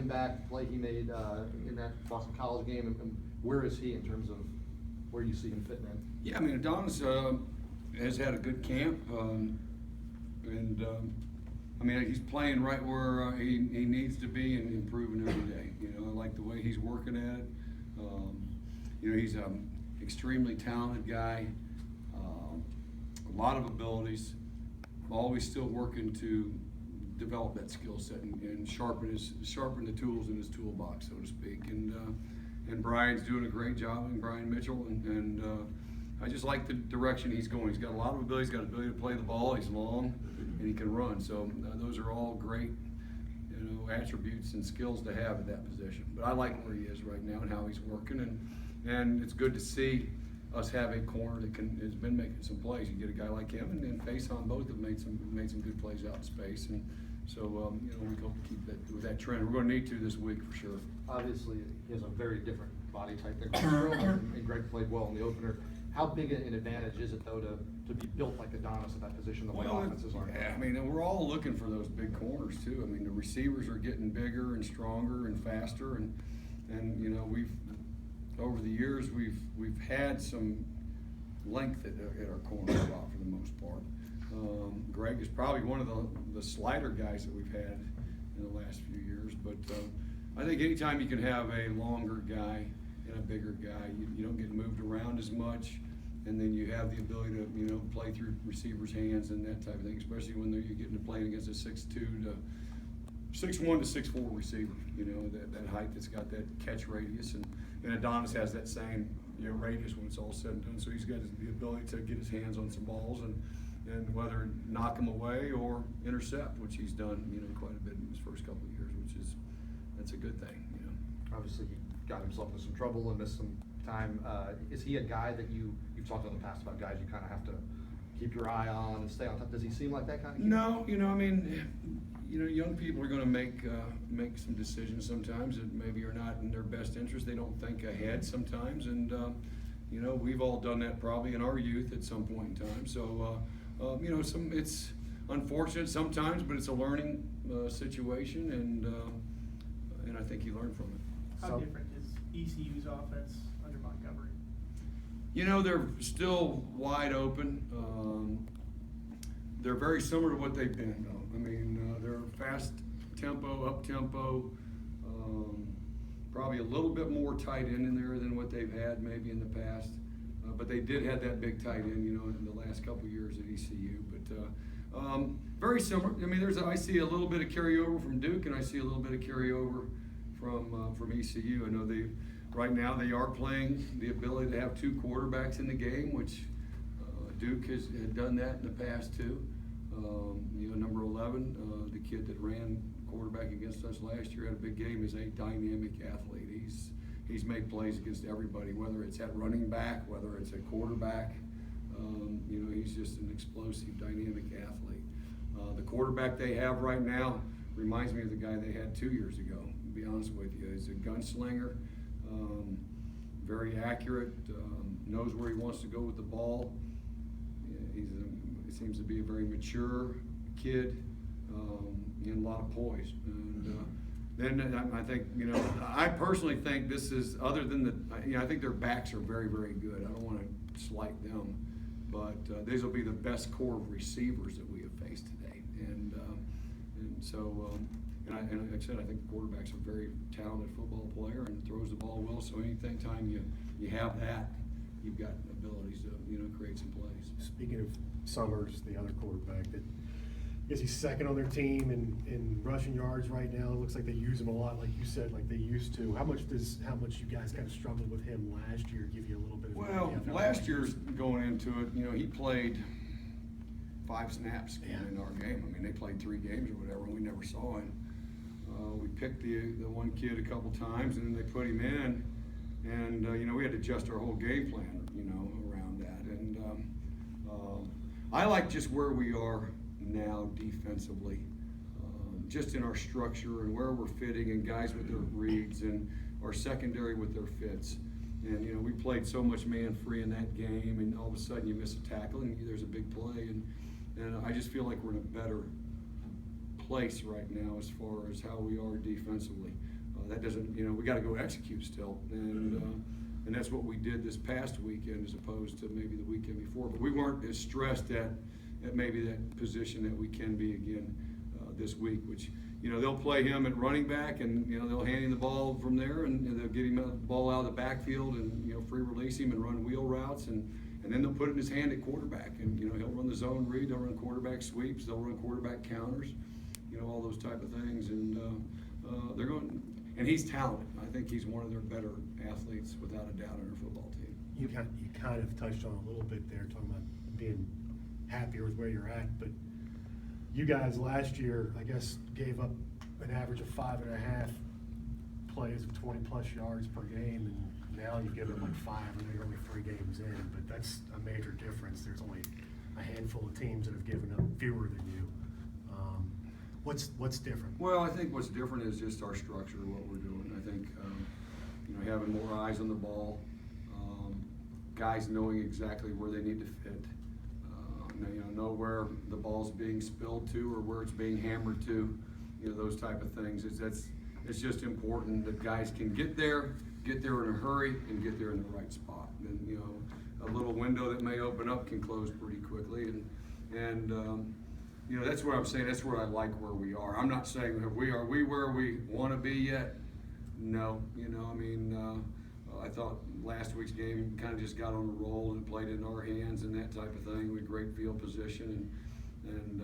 running back play he made in that Boston College game, and where is he in terms of where you see him fitting in? Yeah, I mean, Adonis has had a good camp, I mean, he's playing right where he needs to be and improving every day. You know, I like the way he's working at it. You know, he's an extremely talented guy, a lot of abilities, always still working to develop that skill set and sharpen the tools in his toolbox, so to speak. And Brian's doing a great job, and Brian Mitchell, and I just like the direction he's going. He's got a lot of ability. He's got the ability to play the ball. He's long, and he can run. So those are all great, you know, attributes and skills to have at that position. But I like where he is right now and how he's working, and it's good to see us have a corner that has been making some plays. You get a guy like him, and Faison both have made some good plays out in space, and so you know, we hope to keep that with that trend. We're going to need to this week for sure. Obviously, he has a very different body type than Greg, and Greg played well in the opener. How big an advantage is it, though, to be built like Adonis at that position, the way offenses are? Yeah, I mean, we're all looking for those big corners too. I mean, the receivers are getting bigger and stronger and faster, and you know, we've over the years we've had some length at our corner spot for the most part. Greg is probably one of the slider guys that we've had in the last few years, but I think anytime you can have a longer guy and a bigger guy, you don't get moved around as much, and then you have the ability to, you know, play through receivers' hands and that type of thing, especially when you're getting to playing against a 6'1 to 6'4 receiver, you know, that height that's got that catch radius, and Adonis has that same, you know, radius when it's all said and done, so he's got the ability to get his hands on some balls and whether knock them away or intercept, which he's done, you know, quite a bit in his first couple of years, that's a good thing, you know. Obviously, he got himself into some trouble and missed some time. Is he a guy that you've talked in the past about guys you kind of have to keep your eye on and stay on top? Does he seem like that kind of kid? No, you know, I mean, you know, young people are going to make some decisions sometimes that maybe are not in their best interest. They don't think ahead sometimes, and you know, we've all done that probably in our youth at some point in time. So, you know, it's unfortunate sometimes, but it's a learning situation, and I think you learn from it. How different is ECU's offense under Montgomery? You know, they're still wide open. They're very similar to what they've been, though. I mean, they're fast tempo, up tempo, probably a little bit more tight end in there than what they've had maybe in the past. But they did have that big tight end, you know, in the last couple of years at ECU. But very similar. I mean, I see a little bit of carryover from Duke, and I see a little bit of carryover from ECU. I know right now they are playing the ability to have two quarterbacks in the game, which Duke had done that in the past too. You know, number 11, the kid that ran quarterback against us last year, had a big game, is a dynamic athlete. He's made plays against everybody, whether it's at running back, whether it's at quarterback. You know, he's just an explosive, dynamic athlete. The quarterback they have right now reminds me of the guy they had 2 years ago, to be honest with you. He's a gunslinger, very accurate, knows where he wants to go with the ball. He seems to be a very mature kid, and a lot of poise. And then I think, you know, I personally think this is, other than you know, I think their backs are very, very good. I don't want to slight them, but these will be the best core of receivers that we have faced today. And so, and like I said, I think the quarterback's a very talented football player and throws the ball well. So anytime you have that, you've got abilities to, you know, create some plays. Speaking of Summers, the other quarterback, that I guess he's second on their team in rushing yards right now. It looks like they use him a lot, like you said, like they used to. How much you guys kind of struggled with him last year give you a little bit of Well, last year's going into it, you know, he played 5 snaps in our game. I mean, they played 3 games or whatever, and we never saw him. We picked the one kid a couple times, and then they put him in, and you know, we had to adjust our whole game plan, you know, around that. And I like just where we are now defensively, just in our structure and where we're fitting, and guys with their reads, and our secondary with their fits. And you know, we played so much man free in that game, and all of a sudden you miss a tackle and there's a big play, and I just feel like we're in a better place right now as far as how we are defensively. that doesn't, we gotta go execute still. And that's what we did this past weekend as opposed to maybe the weekend before. But we weren't as stressed at maybe that position that we can be again this week, which, they'll play him at running back and, they'll hand him the ball from there and they'll get him the ball out of the backfield and, free release him and run wheel routes and then they'll put it in his hand at quarterback and, he'll run the zone read, they'll run quarterback sweeps, they'll run quarterback counters, all those type of things. And and he's talented. I think he's one of their better athletes without a doubt on our football team. You kind of touched on a little bit there, talking about being happier with where you're at, but you guys last year, I guess, gave up an average of 5.5 plays of 20-plus yards per game, and now you've given up like 5, and you're only 3 games in, but that's a major difference. There's only a handful of teams that have given up fewer than you. What's different? Well, I think what's different is just our structure, what we're doing. I think, having more eyes on the ball, guys knowing exactly where they need to fit, know where the ball's being spilled to or where it's being hammered to, those type of things. It's just important that guys can get there in a hurry, and get there in the right spot. And a little window that may open up can close pretty quickly, and that's what I'm saying. That's where I like where we are. I'm not saying are we where we want to be yet. No, I thought last week's game kind of just got on a roll and played in our hands and that type of thing. We had great field position and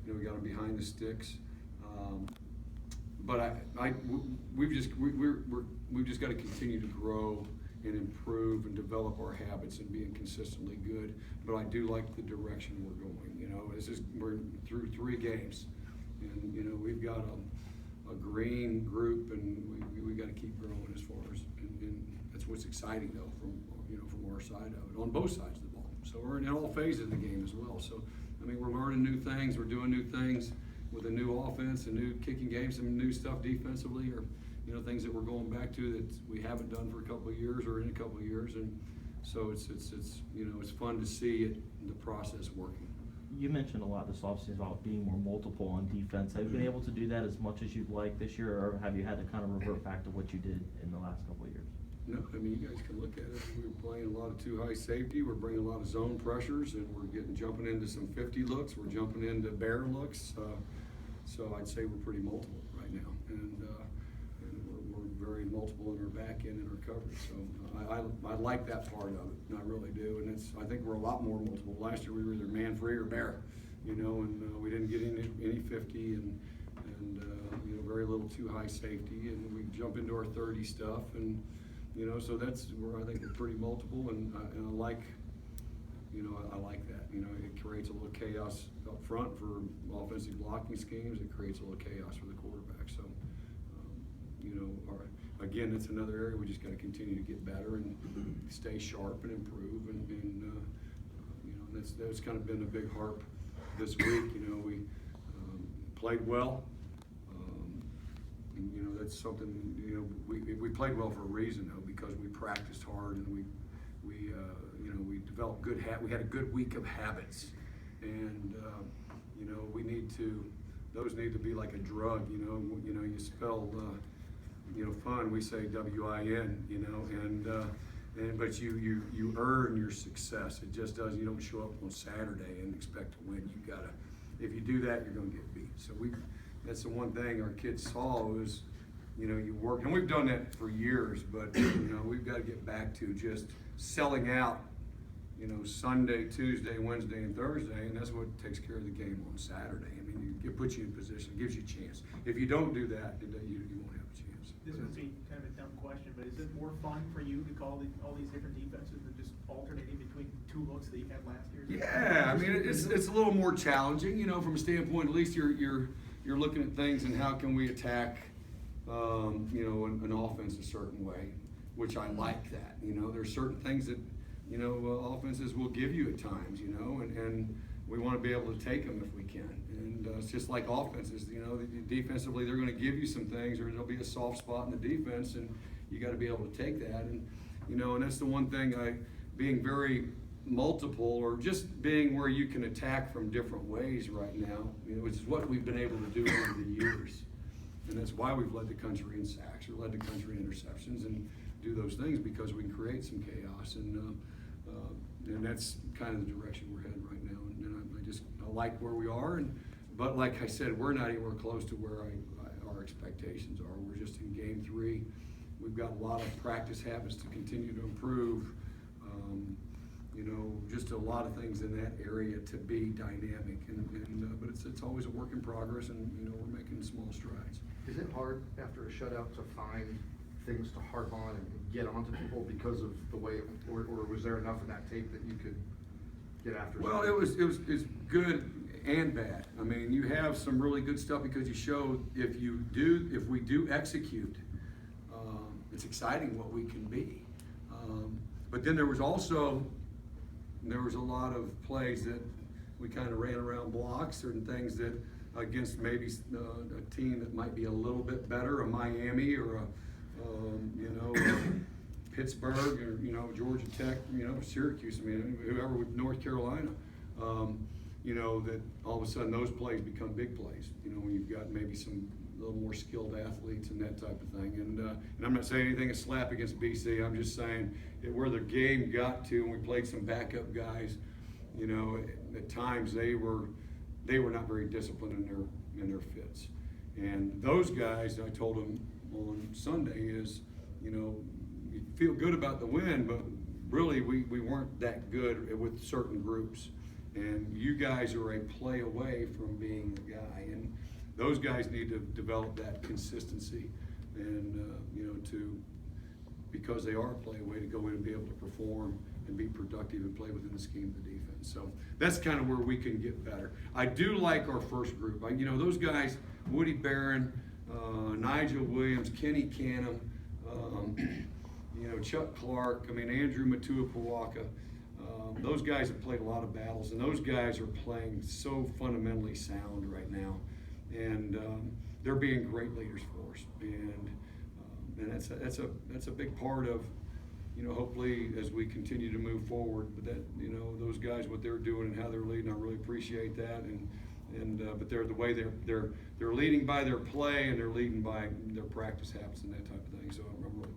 we got them behind the sticks. But we've just got to continue to grow and improve and develop our habits and being consistently good. But I do like the direction we're going. We're through 3 games, and we've got a green group, and we got to keep growing as far as, and that's what's exciting though from our side of it, on both sides of the ball. So we're in all phases of the game as well. So we're learning new things, we're doing new things with a new offense, a new kicking game, some new stuff defensively, or things that we're going back to that we haven't done for a couple of years or in a couple of years, and so it's fun to see the process working. You mentioned a lot this offseason about being more multiple on defense. Have you been able to do that as much as you'd like this year, or have you had to kind of revert back to what you did in the last couple of years? No, you guys can look at it. We're playing a lot of 2 high safety. We're bringing a lot of zone pressures, and we're jumping into some 50 looks. We're jumping into bear looks. So I'd say we're pretty multiple right now, and we're very multiple in our back end and our coverage. So I like that part of it. I really do, and I think we're a lot more multiple. Last year we were either man free or bear, and we didn't get any 50 and very little 2 high safety, and we jump into our 30 stuff, and so that's where I think we're pretty multiple, and I like. I like that. It creates a little chaos up front for offensive blocking schemes. It creates a little chaos for the quarterback. So, again, that's another area we just got to continue to get better and stay sharp and improve. And that's kind of been a big harp this week. We played well. And, that's something, we played well for a reason, though, because we practiced hard and we developed we had a good week of habits, and those need to be like a drug. You spell fun, we say WIN, but you earn your success. It just doesn't. You don't show up on Saturday and expect to win. If you do that, you're going to get beat. So that's the one thing our kids saw was, you work, and we've done that for years, but we've got to get back to just selling out, Sunday, Tuesday, Wednesday, and Thursday, and that's what takes care of the game on Saturday. It puts you in position, gives you a chance. If you don't do that, you won't have a chance. This would be kind of a dumb question, but is it more fun for you to call all these different defenses than just alternating between 2 looks that you had last year? Yeah, it's a little more challenging, from a standpoint. At least you're looking at things and how can we attack, an offense a certain way, which I like that. There's certain things that offenses will give you at times, and we want to be able to take them if we can. And it's just like offenses, defensively they're going to give you some things, or there'll be a soft spot in the defense, and you got to be able to take that. And and that's the one thing, being very multiple, or just being where you can attack from different ways right now, which is what we've been able to do over the years. And that's why we've led the country in sacks or led the country in interceptions and do those things, because we can create some chaos. And that's kind of the direction we're heading right now. And I like where we are. But like I said, we're not anywhere close to where our expectations are. We're just in game 3. We've got a lot of practice habits to continue to improve. Just a lot of things in that area to be dynamic. But it's always a work in progress, and we're making small strides. Is it hard after a shutout to find things to harp on and get onto people because of the way, or was there enough in that tape that you could get after? Well, it's good and bad. I mean, you have some really good stuff because you show if we do execute, it's exciting what we can be. But then there was a lot of plays that we kind of ran around blocks, certain things that against maybe a team that might be a little bit better, a Miami or a Pittsburgh or Georgia Tech, Syracuse. I mean, whoever with North Carolina. That all of a sudden those plays become big plays. When you've got maybe some little more skilled athletes and that type of thing. And I'm not saying anything a slap against BC. I'm just saying that where the game got to, and we played some backup guys. At times they were not very disciplined in their fits. And those guys, I told them on Sunday, is you feel good about the win, but really we weren't that good with certain groups. And you guys are a play away from being the guy, and those guys need to develop that consistency, and because they are a play away, to go in and be able to perform and be productive and play within the scheme of the defense. So that's kind of where we can get better. I do like our first group. Those guys, Woody Barron, Nigel Williams, Kenny Canham, Chuck Clark, Andrew Matua-Pawaka. Those guys have played a lot of battles, and those guys are playing so fundamentally sound right now, and they're being great leaders for us, and that's a big part of hopefully as we continue to move forward. But that those guys, what they're doing and how they're leading, I really appreciate that, but they're the way they're leading by their play, and they're leading by their practice habits and that type of thing. So I'm really